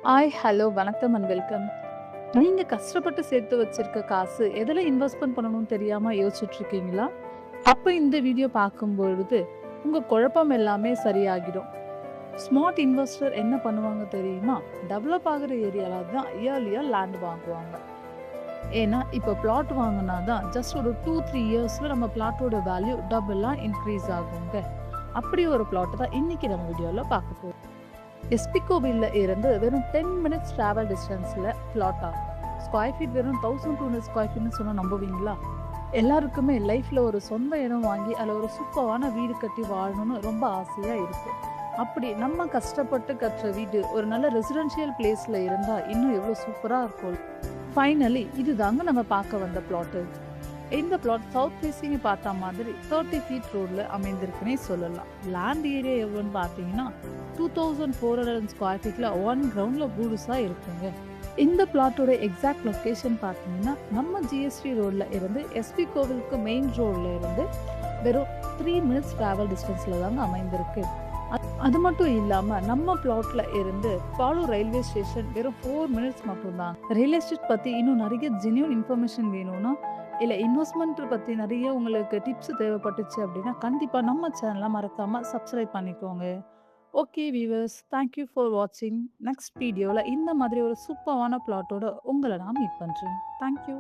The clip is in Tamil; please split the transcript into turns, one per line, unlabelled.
ஹாய், ஹலோ, வணக்கம் அண்ட் வெல்கம். நீங்க கஷ்டப்பட்டு சேர்த்து வச்சிருக்க காசு எதுல இன்வெஸ்ட்மென்ட் பண்ணணும்னு தெரியாம யோசிச்சுட்டு இருக்கீங்களா? அப்ப இந்த வீடியோ பார்க்கும்பொழுது உங்க குழப்பம் எல்லாமே சரியாகிடும். ஸ்மார்ட் இன்வெஸ்டர் என்ன பண்ணுவாங்க தெரியுமா? டெவலப் ஆகுற ஏரியால தான் இயர்லியா லேண்ட் வாங்குவாங்க. ஏன்னா இப்ப பிளாட் வாங்குனா தான் ஜஸ்ட் ஒரு 2, 3 இயர்ஸ்ல நம்ம பிளாட்டோட வேல்யூ டபுளா இன்க்ரீஸ் ஆகுங்க. அப்படி ஒரு பிளாட் தான் இன்னைக்கு நம்ம வீடியோல பார்க்க போறோம். எஸ்பிகோவில்ல இருந்து வெறும் 10 மினிட்ஸ் டிராவல் டிஸ்டன்ஸ்ல பிளாட் ஆகும். ஸ்கொயர் ஃபீட் வெறும் 1200 ஸ்கொயர் ஃபீட்னு சொன்னா நம்புவீங்களா? எல்லாருக்குமே லைஃப்ல ஒரு சொந்த இடம் வாங்கி அதுல ஒரு சூப்பரான வீடு கட்டி வாழணும்னு ரொம்ப ஆசையா இருக்கு. அப்படி நம்ம கஷ்டப்பட்டு கட்டுற வீடு ஒரு நல்ல ரெசிடென்ஷியல் பிளேஸ்ல இருந்தா இன்னும் எவ்வளவு சூப்பரா இருக்கும். ஃபைனலி இதுதாங்க நம்ம பார்க்க வந்த பிளாட். இந்த பிளாட் சவுத் ஃபேசிங் பார்த்த மாதிரி 30 ஃபீட் ரோட்ல அமைந்திருக்குன்னே சொல்லலாம். லேண்ட் ஏரியா எவ்வளோன்னு பார்த்தீங்கன்னா 2400 ஸ்கொயர் ஃபீட்ல ஒன் கிரவுண்ட்ல பூடுசா இருக்குங்க. இந்த பிளாட்டோட எக்ஸாக்ட் லொகேஷன் பார்த்தீங்கன்னா நம்ம ஜிஎஸ்டி ரோட்ல இருந்து எஸ்பி கோவிலுக்கு மெயின் ரோட்ல இருந்து வெறும் 3 மினிட்ஸ் டிராவல் டிஸ்டன்ஸ்ல தாங்க அமைந்திருக்கு. அது மட்டும் இல்லாம நம்ம பிளாட்ல இருந்து பாலூர் ரயில்வே ஸ்டேஷன் வெறும் 4 மினிட்ஸ் மட்டும்தான். ரியல் எஸ்டேட் பத்தி இன்னும் நிறைய ஜென்யூன் இன்ஃபர்மேஷன் வேணும்னா இல்ல இன்வெஸ்ட்மெண்ட் பத்தி நிறைய உங்களுக்கு டிப்ஸ் தேவைப்பட்டுச்சு அப்படின்னா கண்டிப்பா நம்ம சேனலை மறக்காம சப்ஸ்கிரைப் பண்ணிக்கோங்க. ஓகே வீவர்ஸ், தேங்க்யூ ஃபார் வாட்சிங். நெக்ஸ்ட் வீடியோவில் இந்த மாதிரி ஒரு சூப்பரான பிளாட்டோட உங்களை நான் மீட் பண்ணுறேன். தேங்க்யூ.